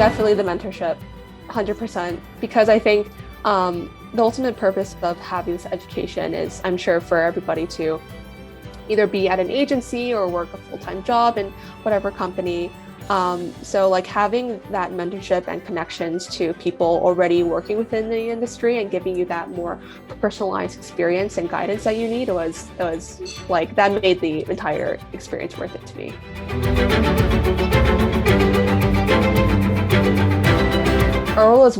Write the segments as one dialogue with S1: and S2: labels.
S1: Definitely the mentorship, 100%, because I think the ultimate purpose of having this education is, I'm sure, for everybody to either be at an agency or work a full-time job in whatever company. So like having that mentorship and connections to people already working within the industry and giving you that more personalized experience and guidance that you need was like, that made the entire experience worth it to me. Earl was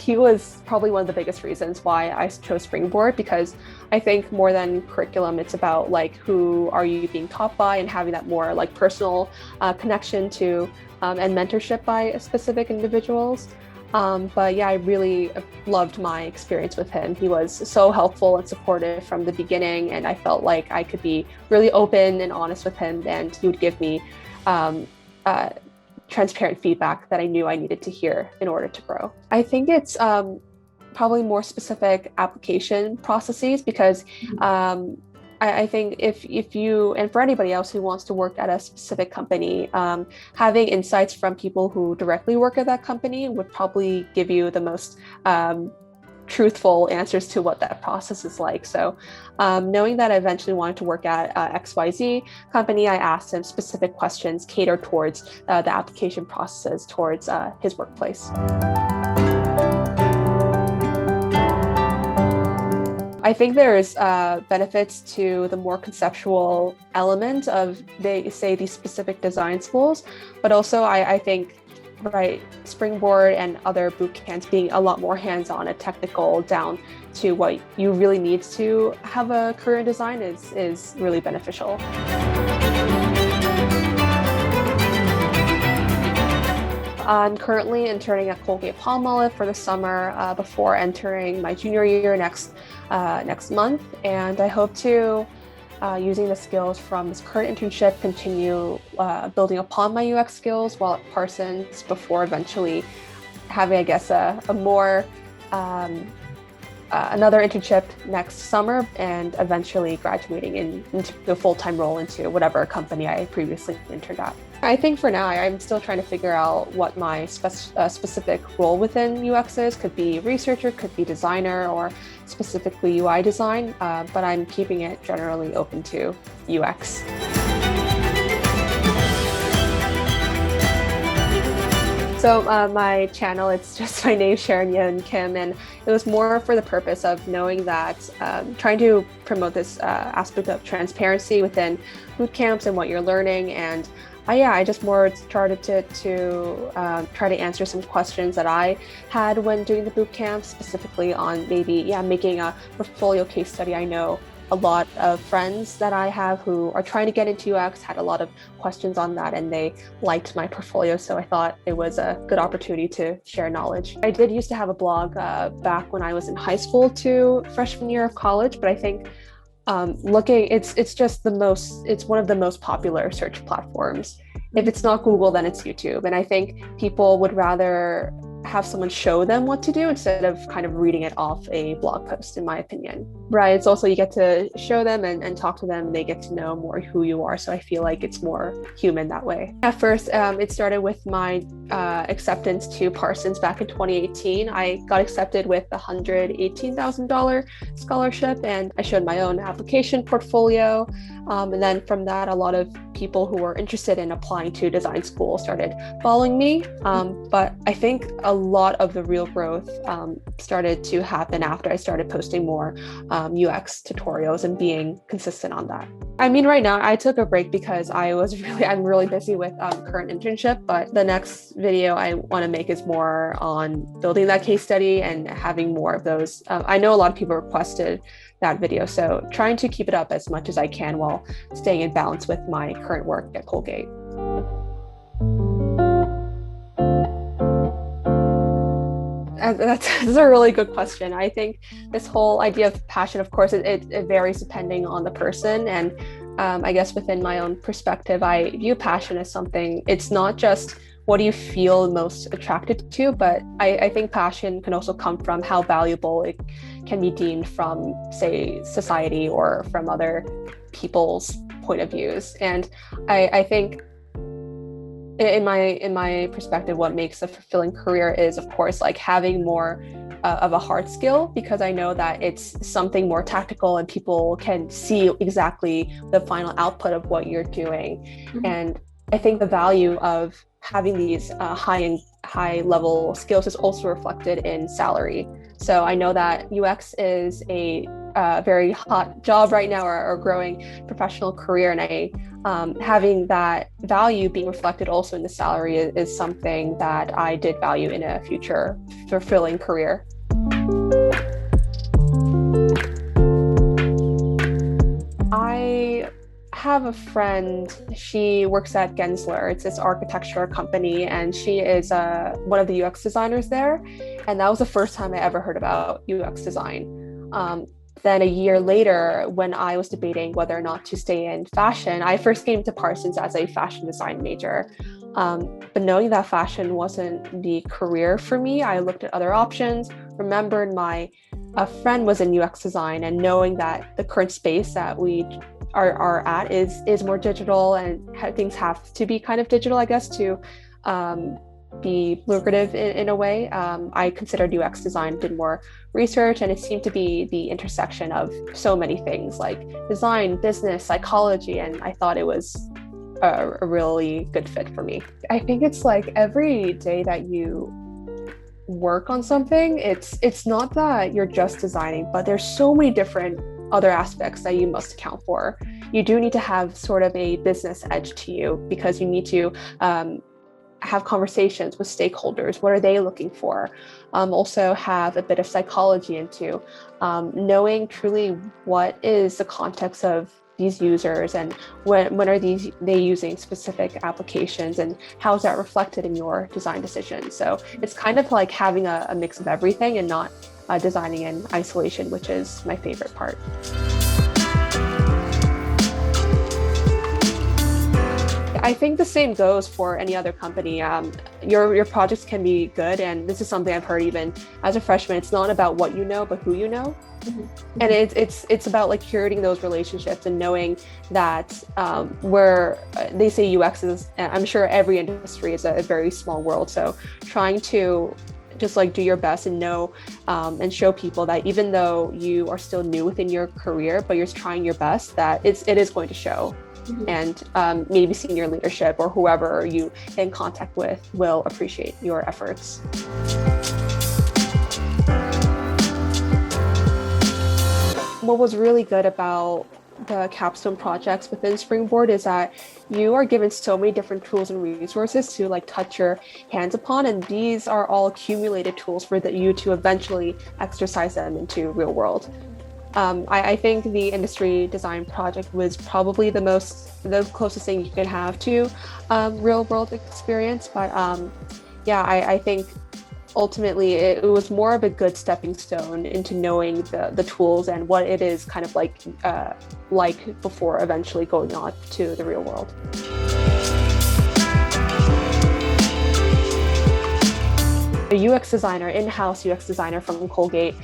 S1: he was probably one of the biggest reasons why I chose Springboard, because I think more than curriculum, it's about like, who are you being taught by, and having that more like personal connection to and mentorship by specific individuals. But yeah, I really loved my experience with him. He was so helpful and supportive from the beginning, and I felt like I could be really open and honest with him, and he would give me transparent feedback that I knew I needed to hear in order to grow. I think it's probably more specific application processes, because I think if you, and for anybody else who wants to work at a specific company, having insights from people who directly work at that company would probably give you the most truthful answers to what that process is like. So knowing that I eventually wanted to work at XYZ company, I asked him specific questions catered towards the application processes towards his workplace. I think there's benefits to the more conceptual element of, they say, these specific design schools, but also I think, right, Springboard and other boot camps being a lot more hands-on and technical down to what you really need to have a career in design is really beneficial. I'm currently interning at Colgate Palmolive for the summer before entering my junior year next month, and I hope to, using the skills from this current internship, continue building upon my UX skills while at Parsons before eventually having, I guess, a more another internship next summer, and eventually graduating into a full-time role into whatever company I previously interned at. I think for now, I'm still trying to figure out what my specific role within UX is. Could be researcher, could be designer, or specifically UI design, but I'm keeping it generally open to UX. So my channel, it's just my name, Sharon Yeun Kim, and it was more for the purpose of knowing that, trying to promote this aspect of transparency within boot camps and what you're learning. And I just more started to try to answer some questions that I had when doing the boot camp, specifically on maybe making a portfolio case study. I know a lot of friends that I have who are trying to get into UX had a lot of questions on that, and they liked my portfolio, so I thought it was a good opportunity to share knowledge. I did used to have a blog back when I was in high school to freshman year of college, but I think it's one of the most popular search platforms. If it's not Google, then it's YouTube, and I think people would rather have someone show them what to do instead of kind of reading it off a blog post, in my opinion. Right, it's also, you get to show them and talk to them, they get to know more who you are, so I feel like it's more human that way. At first, it started with my acceptance to Parsons back in 2018. I got accepted with a $118,000 scholarship, and I showed my own application portfolio, and then from that, a lot of people who were interested in applying to design school started following me, but I think a lot of the real growth started to happen after I started posting more UX tutorials and being consistent on that. I mean, right now I took a break because I'm really busy with current internship, but the next video I want to make is more on building that case study and having more of those. I know a lot of people requested that video, so trying to keep it up as much as I can while staying in balance with my current work at Colgate. That's a really good question. I think this whole idea of passion, of course, it varies depending on the person. And I guess within my own perspective, I view passion as something, it's not just what do you feel most attracted to, but I think passion can also come from how valuable it can be deemed from, say, society or from other people's point of views. And I think in my perspective, what makes a fulfilling career is, of course, like having more of a hard skill, because I know that it's something more tactical and people can see exactly the final output of what you're doing.
S2: Mhm.
S1: And I think the value of having these high level skills is also reflected in salary. So I know that UX is a very hot job right now, or growing professional career, and having that value being reflected also in the salary is something that I did value in a future fulfilling career. I have a friend. She works at Gensler. It's this architecture company, and she is one of the UX designers there. And that was the first time I ever heard about UX design. Then a year later, when I was debating whether or not to stay in fashion, I first came to Parsons as a fashion design major. But knowing that fashion wasn't the career for me, I looked at other options, remembered my a friend was in UX design, and knowing that the current space that we are at is more digital, and things have to be kind of digital, I guess, to be lucrative in a way. I considered UX design, did more research, and it seemed to be the intersection of so many things like design, business, psychology, and I thought it was a really good fit for me. I think it's like every day that you work on something, it's not that you're just designing, but there's so many different other aspects that you must account for. You do need to have sort of a business edge to you, because you need to have conversations with stakeholders. What are they looking for? Also have a bit of psychology into knowing truly what is the context of these users, and when are they using specific applications, and how is that reflected in your design decisions. So it's kind of like having a mix of everything, and not designing in isolation, which is my favorite part. I think the same goes for any other company. Your projects can be good, and this is something I've heard even as a freshman. It's not about what you know, but who you know. Mm-hmm. And it's about like curating those relationships and knowing that where they say UX is, I'm sure every industry is a very small world. So trying to just like do your best and know and show people that even though you are still new within your career, but you're trying your best, that it is going to show. Mm-hmm. And maybe senior leadership or whoever you in contact with will appreciate your efforts. What was really good about the capstone projects within Springboard is that you are given so many different tools and resources to like touch your hands upon, and these are all accumulated tools for you to eventually exercise them into real world. I think the industry design project was probably the closest thing you can have to real world experience. But I think ultimately it was more of a good stepping stone into knowing the tools and what it is kind of like before eventually going on to the real world. A UX designer, in-house UX designer from Colgate,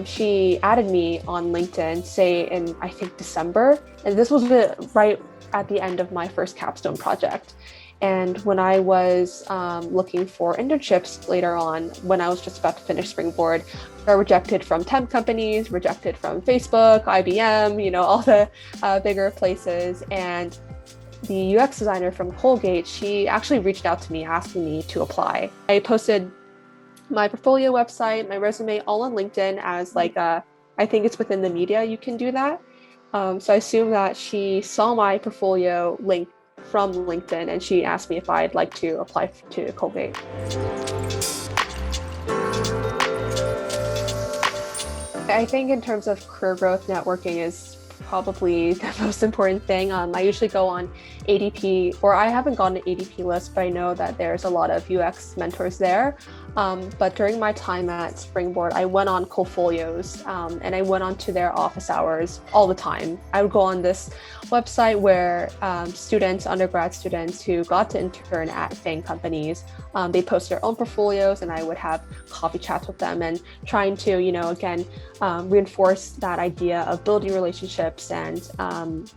S1: she added me on LinkedIn, say in, I think, December. And this was right at the end of my first capstone project. And when I was looking for internships later on, when I was just about to finish Springboard, I got rejected from temp companies, rejected from Facebook, IBM, all the bigger places. And the UX designer from Colgate, she actually reached out to me asking me to apply. I posted my portfolio website, my resume, all on LinkedIn as I think it's within the media, you can do that. So I assume that she saw my portfolio link from LinkedIn, and she asked me if I'd like to apply to Colgate. I think in terms of career growth, networking is probably the most important thing. I usually go on ADP, or I haven't gone to ADP list, but I know that there's a lot of UX mentors there. But during my time at Springboard, I went on Colfolios and I went on to their office hours all the time. I would go on this website where undergrad students who got to intern at FANG companies, they post their own portfolios, and I would have coffee chats with them and trying to, again, reinforce that idea of building relationships and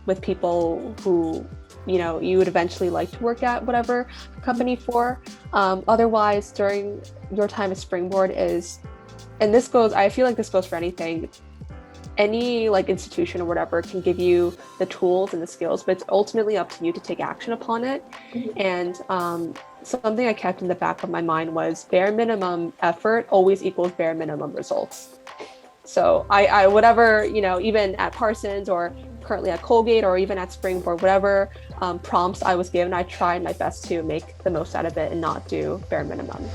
S1: with people who you would eventually like to work at whatever company for. Otherwise, during your time at Springboard I feel like this goes for anything. Any like institution or whatever can give you the tools and the skills, but it's ultimately up to you to take action upon it. And something I kept in the back of my mind was bare minimum effort always equals bare minimum results. So I whatever, even at Parsons or currently at Colgate or even at Springboard, whatever prompts I was given, I tried my best to make the most out of it and not do bare minimum.